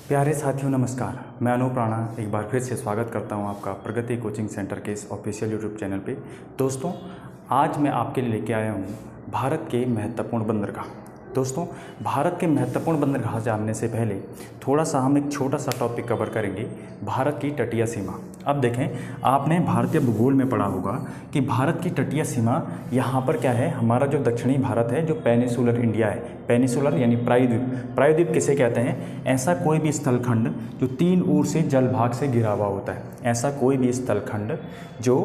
प्यारे साथियों नमस्कार। मैं अनूप राणा एक बार फिर से स्वागत करता हूं आपका प्रगति कोचिंग सेंटर के इस ऑफिशियल यूट्यूब चैनल पे। दोस्तों, आज मैं आपके लिए लेके आया हूं भारत के महत्वपूर्ण बंदरगाह। दोस्तों, भारत के महत्वपूर्ण बंदरगाह जानने से पहले थोड़ा सा हम एक छोटा सा टॉपिक कवर करेंगे, भारत की तटीय सीमा। अब देखें, आपने भारतीय भूगोल में पढ़ा होगा कि भारत की तटीय सीमा यहाँ पर क्या है, हमारा जो दक्षिणी भारत है, जो पेनिसुलर इंडिया है, पेनिसुलर यानी प्रायद्वीप। प्रायद्वीप किसे कहते हैं? ऐसा कोई भी स्थलखंड जो 3 ओर से जल भाग से घिरा हुआ होता है। ऐसा कोई भी स्थलखंड जो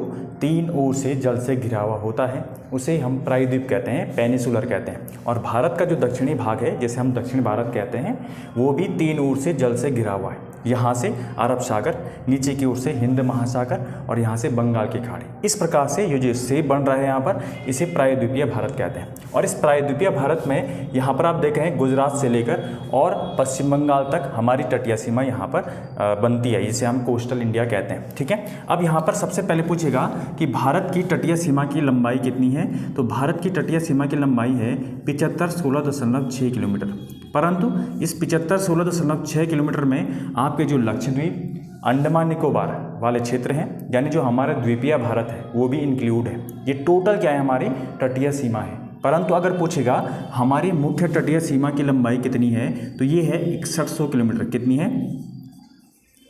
3 ओर से जल से घिरा हुआ होता है उसे हम प्रायद्वीप कहते हैं, पेनिसुलर कहते हैं। और भारत का जो दक्षिणी भाग है, जिसे हम दक्षिण भारत कहते हैं, वो भी 3 ओर से जल से घिरा हुआ है। यहाँ से अरब सागर, नीचे की ओर से हिंद महासागर और यहाँ से बंगाल की खाड़ी। इस प्रकार से ये जो सेब बन रहा है यहाँ पर, इसे प्रायद्वीपीय भारत कहते हैं। और इस प्रायद्वीपीय भारत में यहाँ पर आप देखें, गुजरात से लेकर और पश्चिम बंगाल तक हमारी तटीय सीमा यहाँ पर बनती है, जिसे हम कोस्टल इंडिया कहते हैं। ठीक है, अब यहाँ पर सबसे पहले पूछेगा कि भारत की तटीय सीमा की लंबाई कितनी है। तो भारत की तटीय सीमा की लंबाई है 75-16.6 किलोमीटर। परंतु इस 75-16.6 किलोमीटर में आपके जो लक्षद्वीप, अंडमान निकोबार वाले क्षेत्र हैं, यानी जो हमारा द्वीपीय भारत है, वो भी इंक्लूड है। ये टोटल क्या है, हमारी तटीय सीमा है। परंतु अगर पूछेगा हमारी मुख्य तटीय सीमा की लंबाई कितनी है, तो ये है 6100 किलोमीटर। कितनी है?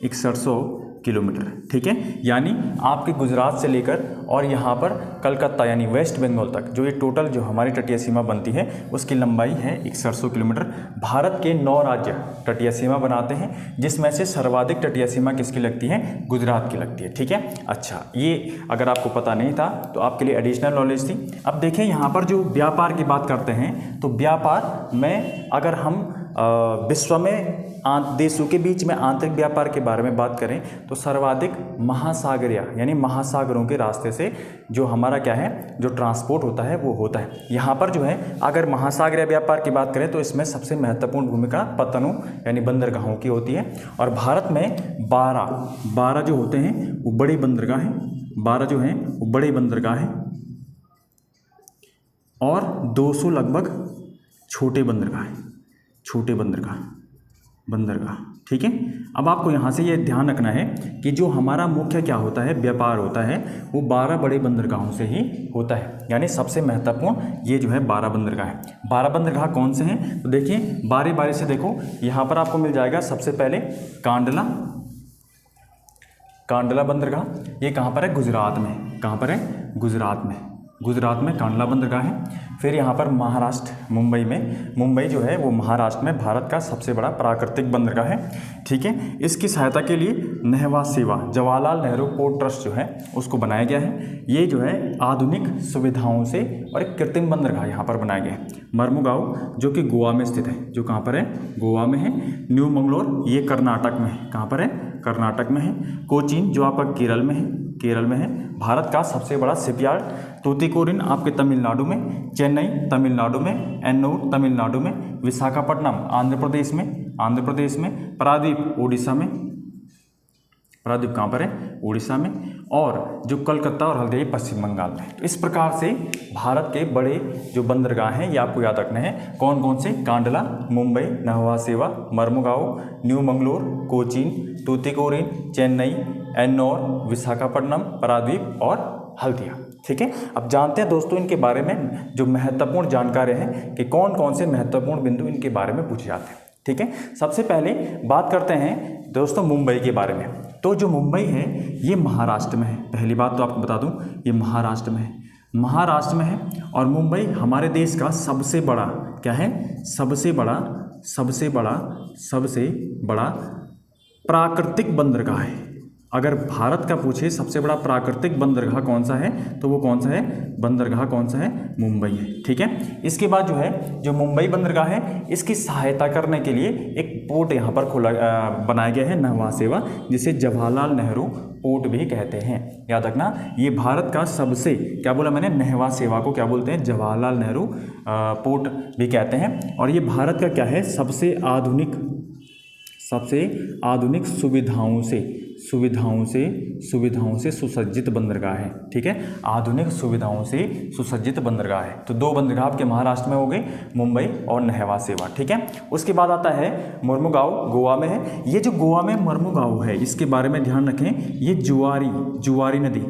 6100 किलोमीटर। ठीक है, यानी आपके गुजरात से लेकर और यहाँ पर कलकत्ता यानी वेस्ट बंगाल तक जो ये टोटल जो हमारी तटीय सीमा बनती है, उसकी लंबाई है 6100 किलोमीटर। भारत के 9 राज्य तटीय सीमा बनाते हैं, जिसमें से सर्वाधिक तटीय सीमा किसकी लगती है? गुजरात की लगती है। ठीक है, अच्छा, ये अगर आपको पता नहीं था तो आपके लिए एडिशनल नॉलेज थी। अब देखें, यहाँ पर जो व्यापार की बात करते हैं, तो व्यापार में अगर हम विश्व में देशों के बीच में आंतरिक व्यापार के बारे में बात करें, तो सर्वाधिक महासागरीय यानी महासागरों के रास्ते से जो हमारा क्या है, जो ट्रांसपोर्ट होता है, वो होता है। यहाँ पर जो है, अगर महासागरीय व्यापार की बात करें तो इसमें सबसे महत्वपूर्ण भूमिका पत्तनों यानी बंदरगाहों की होती है। और भारत में 12 जो होते हैं वो बड़ी बंदरगाह हैं। 12 जो हैं वो बड़ी बंदरगाह हैं और 200 लगभग छोटे बंदरगाह हैं। छोटे बंदरगाह। ठीक है, अब आपको यहाँ से ये ध्यान रखना है कि जो हमारा मुख्य क्या होता है, व्यापार होता है, वो 12 बड़े बंदरगाहों से ही होता है। यानी सबसे महत्वपूर्ण ये जो है 12 बंदरगाह है। 12 बंदरगाह कौन से हैं? तो देखिए, बारी बारी से देखो, यहाँ पर आपको मिल जाएगा सबसे पहले कांडला बंदरगाह। ये कहाँ पर है? गुजरात में। कहाँ पर है? गुजरात में कांडला बंदरगाह है। फिर यहाँ पर महाराष्ट्र, मुंबई जो है वो महाराष्ट्र में भारत का सबसे बड़ा प्राकृतिक बंदरगाह है। ठीक है, इसकी सहायता के लिए नहवा सेवा जवाहरलाल नेहरू पोर्ट ट्रस्ट जो है उसको बनाया गया है। ये जो है आधुनिक सुविधाओं से और एक कृत्रिम बंदरगाह यहाँ पर बनाया गया है। मर्मुगांव जो कि गोवा में स्थित है, जो कहाँ पर है? गोवा में है। न्यू मंगलोर ये कर्नाटक में है। कहाँ पर है? कर्नाटक में है। कोचीन जो आपका केरल में है। भारत का सबसे बड़ा शिपयार्ड तूतीकोरिन आपके तमिलनाडु में, चेन्नई तमिलनाडु में, एन्नूर तमिलनाडु में, विशाखापट्टनम आंध्र प्रदेश में, पारादीप उड़ीसा में। पारादीप कहाँ पर है? उड़ीसा में। और जो कलकत्ता और हल्दिया पश्चिम बंगाल में। तो इस प्रकार से भारत के बड़े जो बंदरगाह हैं, ये आपको याद रखने हैं। कौन कौन से? कांडला, मुंबई, नहवा सेवा, मर्मुगांव, न्यू मंगलोर, कोचीन, तूतीकोरिन, चेन्नई, एन्नौर, विशाखापट्टनम, पारादीप और हल्दिया। ठीक है, अब जानते हैं दोस्तों इनके बारे में जो महत्वपूर्ण जानकारी है कि कौन कौन से महत्वपूर्ण बिंदु इनके बारे में पूछे जाते हैं। ठीक है, सबसे पहले बात करते हैं दोस्तों मुंबई के बारे में। तो जो मुंबई है ये महाराष्ट्र में है। पहली बात तो आपको बता दूं, ये महाराष्ट्र में है। और मुंबई हमारे देश का सबसे बड़ा क्या है? सबसे बड़ा प्राकृतिक बंदरगाह है। अगर भारत का पूछे सबसे बड़ा प्राकृतिक बंदरगाह कौन सा है, तो वो कौन सा है? बंदरगाह कौन सा है? मुंबई है। ठीक है, इसके बाद जो है, जो मुंबई बंदरगाह है, इसकी सहायता करने के लिए एक पोर्ट यहाँ पर बनाया गया है, नहवा सेवा, जिसे जवाहरलाल नेहरू पोर्ट भी कहते हैं। याद रखना, ये भारत का सबसे, क्या बोला मैंने? नहवा सेवा को क्या बोलते हैं? जवाहरलाल नेहरू पोर्ट भी कहते हैं। और ये भारत का क्या है? सबसे आधुनिक सुविधाओं से सुविधाओं से सुसज्जित बंदरगाह है। ठीक है, आधुनिक सुविधाओं से सुसज्जित बंदरगाह है। तो 2 बंदरगाह आपके महाराष्ट्र में हो गए, मुंबई और नेहवा सेवा। ठीक है, उसके बाद आता है मर्मुगांव, गोवा में है। ये जो गोवा में मर्मुगांव है, इसके बारे में ध्यान रखें, ये जुआरी नदी,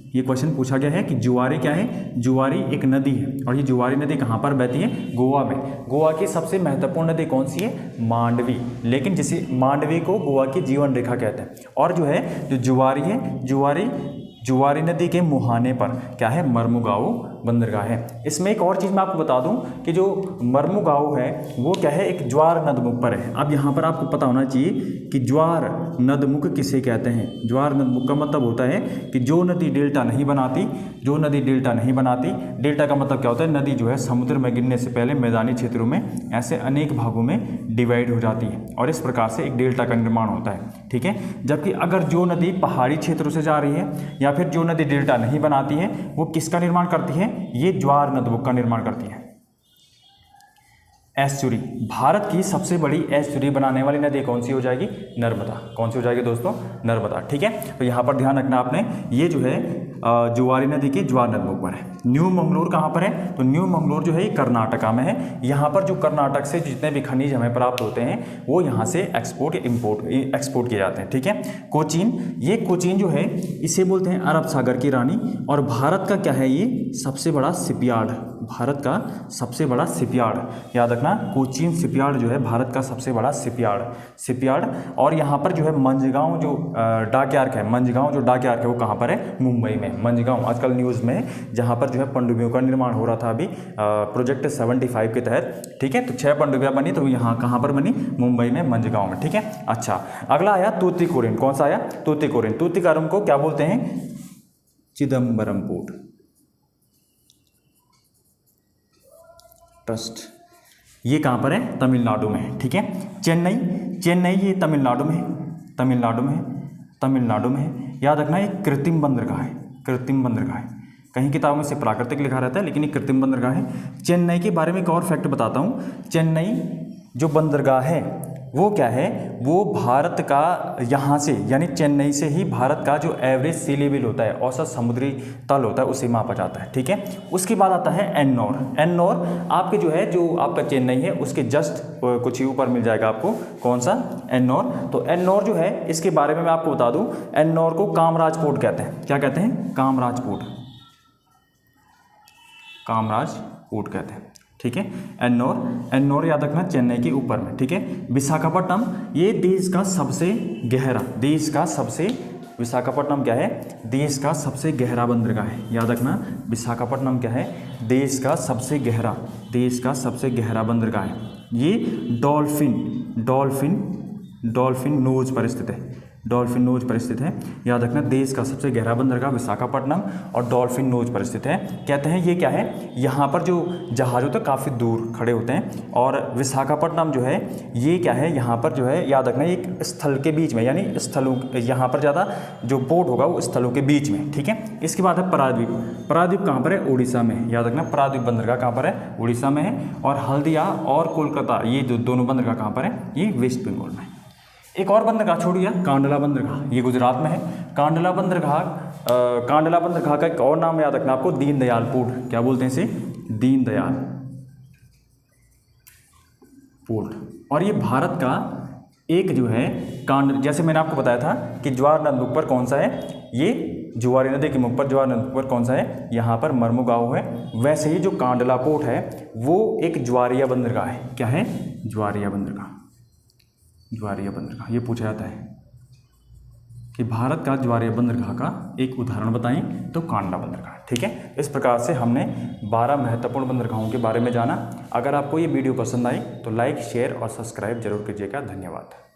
ये क्वेश्चन पूछा गया है कि जुआरी क्या है। जुआरी एक नदी है, और ये जुआरी नदी कहाँ पर बहती है, गोवा में। गोवा की सबसे महत्वपूर्ण नदी कौन सी है, मांडवी, लेकिन जिसे मांडवी को गोवा की जीवन रेखा कहते हैं। और जो है जो जुआरी है, जुआरी नदी के मुहाने पर क्या है, मर्मुगांव बंदरगाह है। इसमें एक और चीज़ मैं आपको बता दूं कि जो मर्मुगांव है वो क्या है, एक ज्वार नदमुख पर है। अब यहाँ पर आपको पता होना चाहिए कि ज्वार नदमुख किसे कहते हैं। ज्वार नदमुख का मतलब होता है कि जो नदी डेल्टा नहीं बनाती, डेल्टा का मतलब क्या होता है, नदी जो है समुद्र में गिरने से पहले मैदानी क्षेत्रों में ऐसे अनेक भागों में डिवाइड हो जाती है, और इस प्रकार से एक डेल्टा का निर्माण होता है। ठीक है, जबकि अगर जो नदी पहाड़ी क्षेत्रों से जा रही है या फिर जो नदी डेल्टा नहीं बनाती है, वो किसका निर्माण करती है, ये ज्वार नदमुख का निर्माण करती है। एस्चुरी, भारत की सबसे बड़ी एस्चुरी बनाने वाली नदी कौन सी हो जाएगी, नर्मदा। कौन सी हो जाएगी दोस्तों, नर्मदा। ठीक है, तो यहाँ पर ध्यान रखना आपने, ये जो है जुआरी नदी के ज्वार नदमुख पर है। न्यू मंगलोर कहाँ पर है, तो न्यू मंगलोर जो है ये कर्नाटका में है। यहाँ पर जो कर्नाटक से जितने भी खनिज हमें प्राप्त होते हैं वो यहाँ से एक्सपोर्ट किए जाते हैं। ठीक है, कोचीन, ये कोचीन जो है इसे बोलते हैं अरब सागर की रानी, और भारत का क्या है, ये सबसे बड़ा शिपयार्ड, भारत का सबसे बड़ा शिपयार्ड। याद रखना, कोचीन शिपयार्ड जो है भारत का सबसे बड़ा शिपयार्ड। और यहाँ पर जो है मंझगांव जो डाकयार्ड है, मंझगांव जो डाकयार्ड है वो कहाँ पर है, मुंबई में। मंझगांव आजकल न्यूज़ में, जहाँ पर जो है पनडुब्बियों का निर्माण हो रहा था अभी प्रोजेक्ट 75 के तहत। ठीक है, तो 6 पनडुब्बियाँ बनी, तो यहाँ कहाँ पर बनी, मुंबई में, मंझगांव में। ठीक है, अच्छा, अगला आया तूतीकोरिन। कौन सा आया, तूतीकोरिन। तूतीकोरिन को क्या बोलते हैं, चिदम्बरम पोर्ट ट्रस्ट। ये कहाँ पर है, तमिलनाडु में। ठीक है, चेन्नई ये तमिलनाडु में है। याद रखना, ये कृत्रिम बंदरगाह है, कहीं किताबों में से प्राकृतिक लिखा रहता है, लेकिन ये कृत्रिम बंदरगाह है। चेन्नई के बारे में एक और फैक्ट बताता हूँ। चेन्नई जो बंदरगाह है वो क्या है, वो भारत का यहाँ से यानी चेन्नई से ही भारत का जो एवरेज सी लेवल होता है, औसत समुद्री तल होता है, उसे मापा जाता है। ठीक है, उसके बाद आता है एन्नोर आपके जो है, जो आपका चेन्नई है उसके जस्ट कुछ ही ऊपर मिल जाएगा आपको, कौन सा, एन्नोर। तो एन्नोर जो है, इसके बारे में मैं आपको बता दूं, एन्नोर को कामराज पोर्ट कहते हैं। क्या कहते हैं, कामराज पोर्ट कहते हैं। ठीक है, एन्नोर याद रखना, चेन्नई के ऊपर में। ठीक है, विशाखापट्टनम, ये विशाखापट्टनम क्या है, देश का सबसे गहरा बंदरगाह है। याद रखना, विशाखापट्टनम क्या है, देश का सबसे गहरा बंदरगाह है। ये डॉल्फिन नोज पर स्थित है। याद रखना, देश का सबसे गहरा बंदरगाह विशाखापट्टनम और डॉल्फिन नोज पर स्थित है। कहते हैं ये क्या है, यहाँ पर जो जहाज होते हैं काफ़ी दूर खड़े होते हैं, और विशाखापट्टनम जो है ये क्या है, यहाँ पर जो है याद रखना, एक स्थल के बीच में, यानी स्थलों, यहाँ पर ज़्यादा जो पोर्ट होगा वो स्थलों के बीच में। ठीक है, इसके बाद है पारादीप कहाँ पर है, उड़ीसा में। याद रखना, पारादीप बंदरगाह कहाँ पर है, उड़ीसा में है। और हल्दिया और कोलकाता, ये जो दोनों बंदरगाह कहाँ पर है, ये वेस्ट बंगाल में। एक और बंदरगाह छोड़िए, कांडला बंदरगाह, ये गुजरात में है। कांडला बंदरगाह का एक और नाम याद रखना आपको, दीनदयाल पोर्ट। क्या बोलते हैं इसे, दीनदयाल पोर्ट। और ये भारत का एक जो है जैसे मैंने आपको बताया था कि ज्वार नदमुख पर कौन सा है, ये जुआरी नदी के मुख पर ज्वार नदमुख पर कौन सा है, यहाँ पर मर्मुगांव है। वैसे ही जो कांडला पोर्ट है वो एक ज्वारीय बंदरगाह है। क्या है, ज्वारीय बंदरगाह। ये पूछा जाता है कि भारत का ज्वारीय बंदरगाह का एक उदाहरण बताएं, तो कांडला बंदरगाह। ठीक है, इस प्रकार से हमने 12 महत्वपूर्ण बंदरगाहों के बारे में जाना। अगर आपको ये वीडियो पसंद आई तो लाइक, शेयर और सब्सक्राइब जरूर कीजिएगा। धन्यवाद।